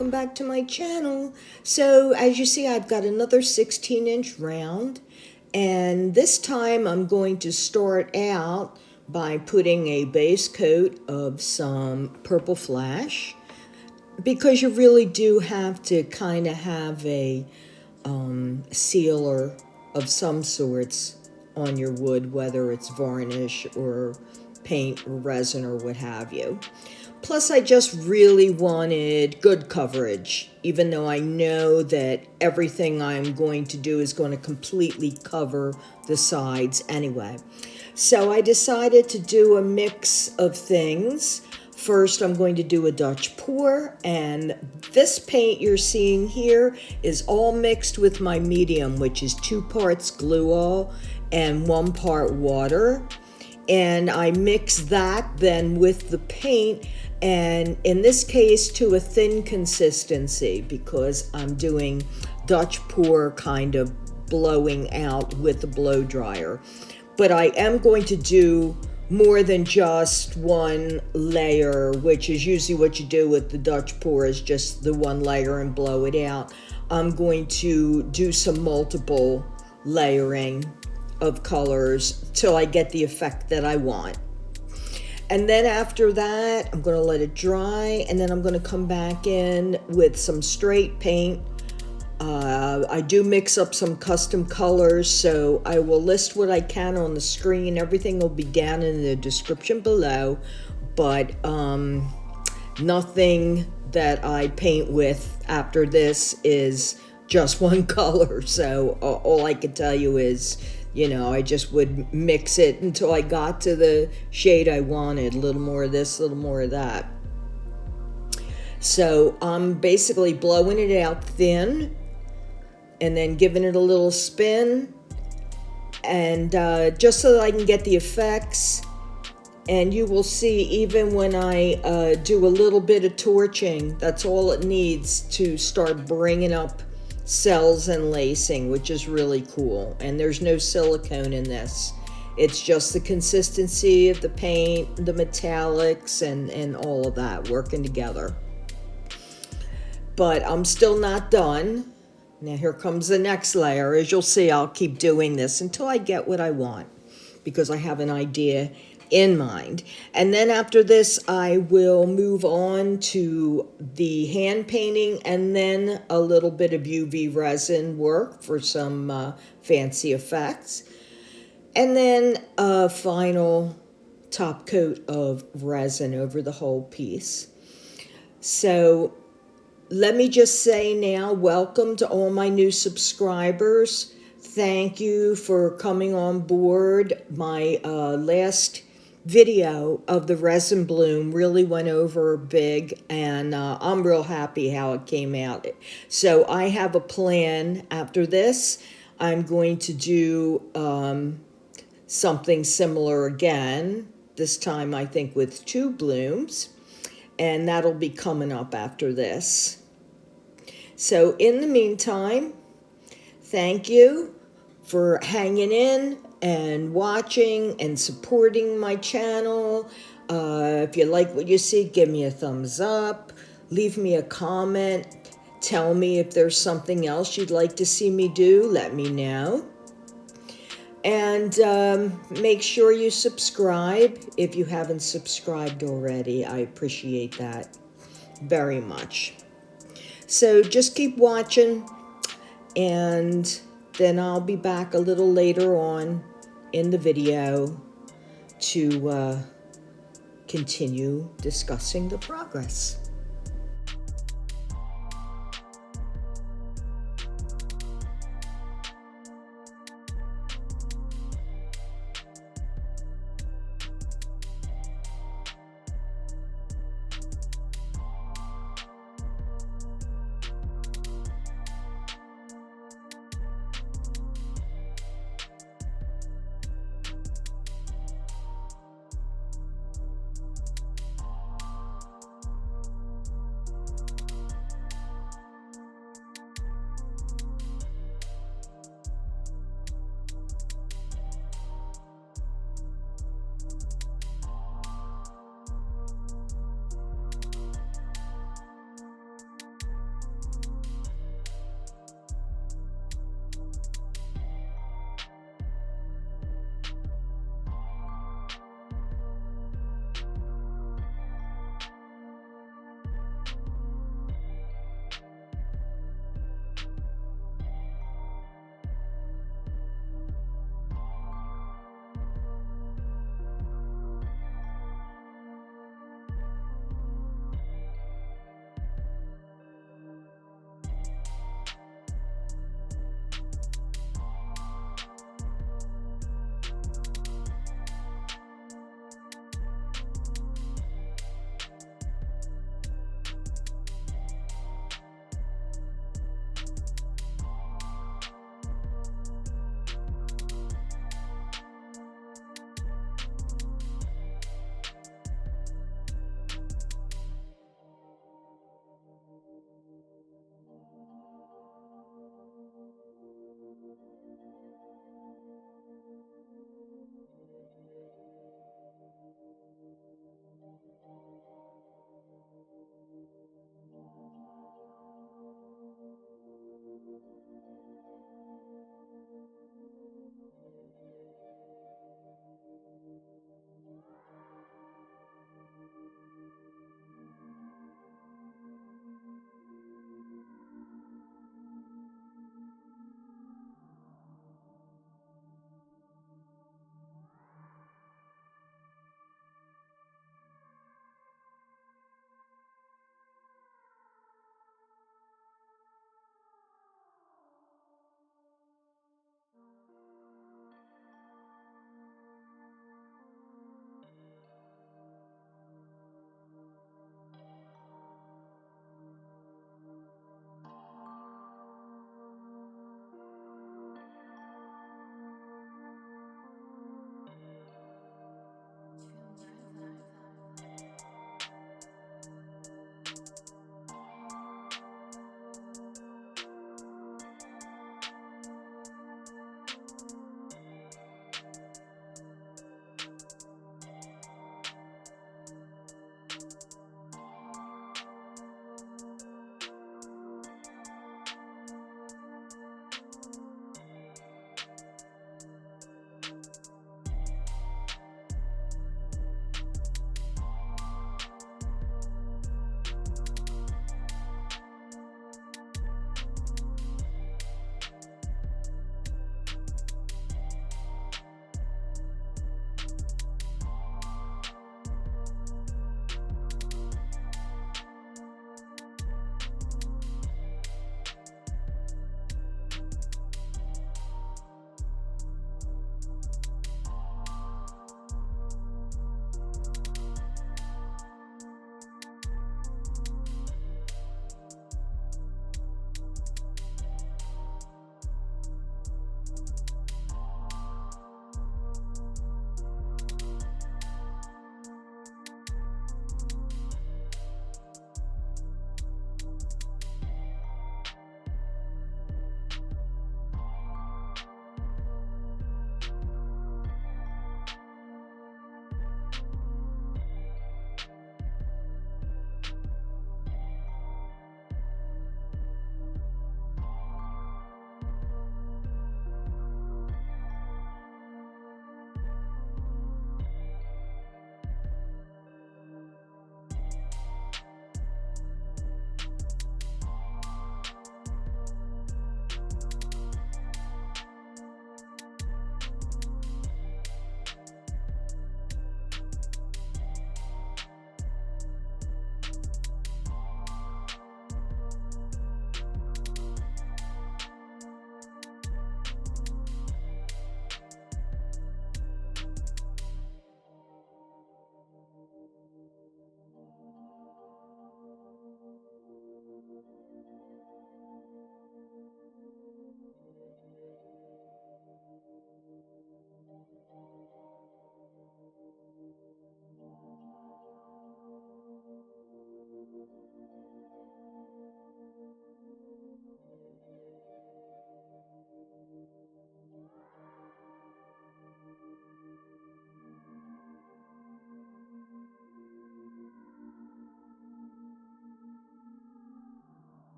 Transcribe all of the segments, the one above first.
welcome back to my channel. So as you see, I've got another 16-inch round, and this time I'm going to start out by putting a base coat of some purple flash, because you really do have to kind of have a sealer of some sorts on your wood, whether it's varnish or paint or resin or what have you. Plus, I just really wanted good coverage, even though I know that everything I'm going to do is going to completely cover the sides anyway. So I decided to do a mix of things. First, I'm going to do a Dutch pour, and this paint you're seeing here is all mixed with my medium, which is 2 parts glue all and 1 part water. And I mix that then with the paint, and in this case to a thin consistency, because I'm doing Dutch pour kind of blowing out with the blow dryer. But I am going to do more than just one layer, which is usually what you do with the Dutch pour, is just the one layer and blow it out. I'm going to do some multiple layering of colors till I get the effect that I want. And then after that, I'm going to let it dry, and then I'm going to come back in with some straight paint. I do mix up some custom colors, so I will list what I can on the screen. Everything will be down in the description below, but nothing that I paint with after this is just one color. So all I can tell you is, you know, I just would mix it until I got to the shade I wanted. A little more of this, a little more of that. So I'm basically blowing it out thin and then giving it a little spin, and just so that I can get the effects. And you will see, even when I do a little bit of torching, that's all it needs to start bringing up cells and lacing, which is really cool. And there's no silicone in this. It's just the consistency of the paint, the metallics, and all of that working together. But I'm still not done. Now here comes the next layer. As you'll see, I'll keep doing this until I get what I want, because I have an idea in mind. And then after this, I will move on to the hand painting, and then a little bit of UV resin work for some fancy effects. And then a final top coat of resin over the whole piece. So let me just say now, welcome to all my new subscribers. Thank you for coming on board. My last video of the resin bloom really went over big, and I'm real happy how it came out. So I have a plan after this. I'm going to do something similar again, this time I think with 2 blooms, and that'll be coming up after this. So in the meantime, thank you for hanging in and watching and supporting my channel. If you like what you see, give me a thumbs up, leave me a comment, tell me if there's something else you'd like to see me do, let me know. And make sure you subscribe if you haven't subscribed already. I appreciate that very much. So just keep watching, and then I'll be back a little later on in the video to continue discussing the progress.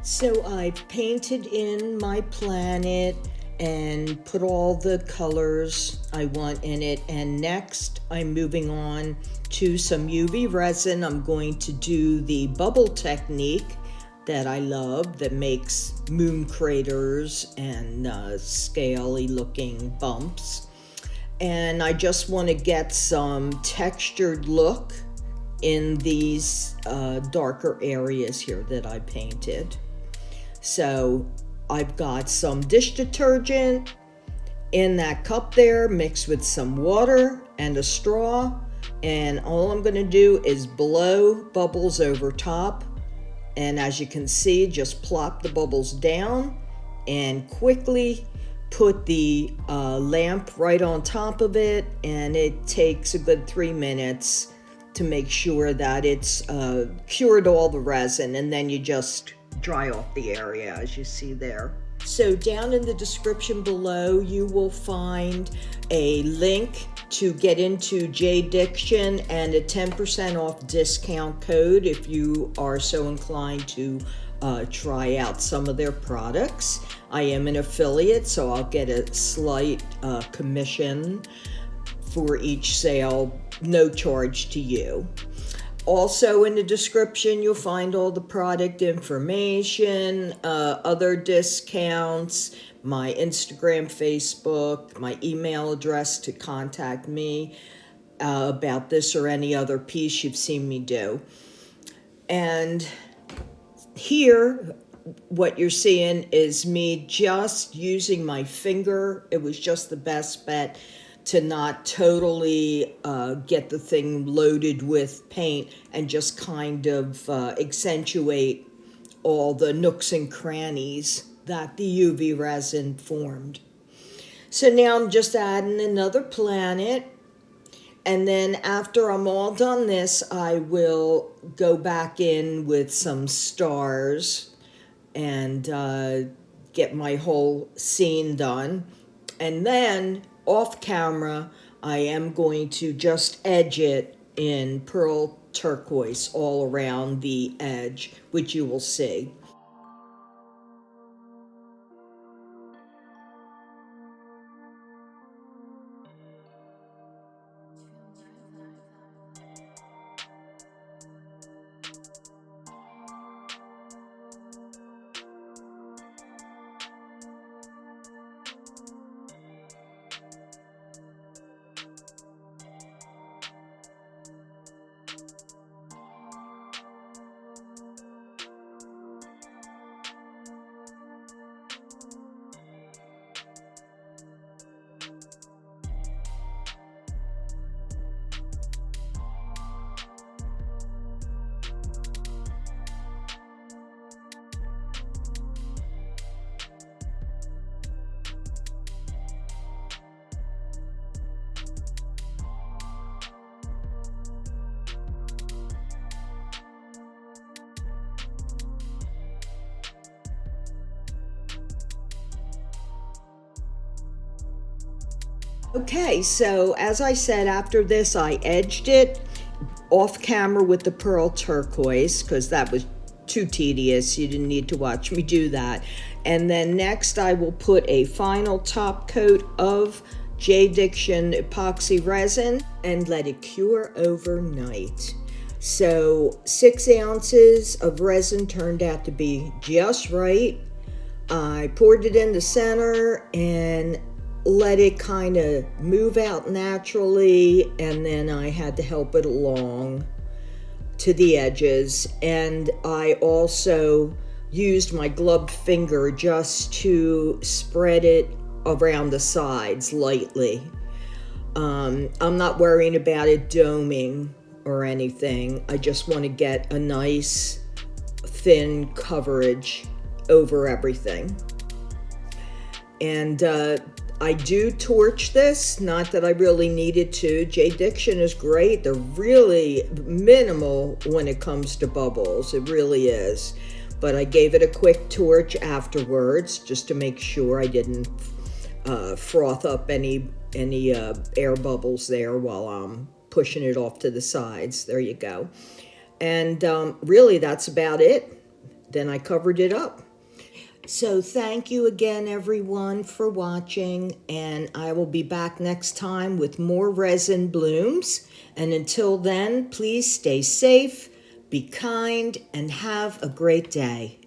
So I've painted in my planet and put all the colors I want in it. And next I'm moving on to some UV resin. I'm going to do the bubble technique that I love that makes moon craters and scaly looking bumps. And I just want to get some textured look in these darker areas here that I painted. So I've got some dish detergent in that cup there mixed with some water and a straw, and all I'm going to do is blow bubbles over top, and as you can see, just plop the bubbles down and quickly put the lamp right on top of it, and it takes a good 3 minutes to make sure that it's cured all the resin, and then you just dry off the area as you see there. So down in the description below you will find a link to get into JDiction and a 10% off discount code if you are so inclined to try out some of their products. I am an affiliate, so I'll get a slight commission for each sale, no charge to you. Also in the description, you'll find all the product information, other discounts, my Instagram, Facebook, my email address to contact me about this or any other piece you've seen me do. And here, what you're seeing is me just using my finger. It was just the best bet to not totally get the thing loaded with paint and just kind of accentuate all the nooks and crannies that the UV resin formed. So now I'm just adding another planet, and then after I'm all done this, I will go back in with some stars and get my whole scene done. And then off camera, I am going to just edge it in pearl turquoise all around the edge, which you will see. Okay, so as I said, after this I edged it off camera with the pearl turquoise because that was too tedious. You didn't need to watch me do that. And then next I will put a final top coat of JDiction epoxy resin and let it cure overnight. So 6 ounces of resin turned out to be just right. I poured it in the center and let it kind of move out naturally, and then I had to help it along to the edges. And I also used my gloved finger just to spread it around the sides lightly. I'm not worrying about it doming or anything. I just want to get a nice thin coverage over everything. And I do torch this, not that I really needed to. JDiction is great. They're really minimal when it comes to bubbles. It really is. But I gave it a quick torch afterwards just to make sure I didn't froth up any air bubbles there while I'm pushing it off to the sides. There you go. And really that's about it. then I covered it up. So thank you again, everyone, for watching, and I will be back next time with more resin blooms. And until then, please stay safe, be kind, and have a great day.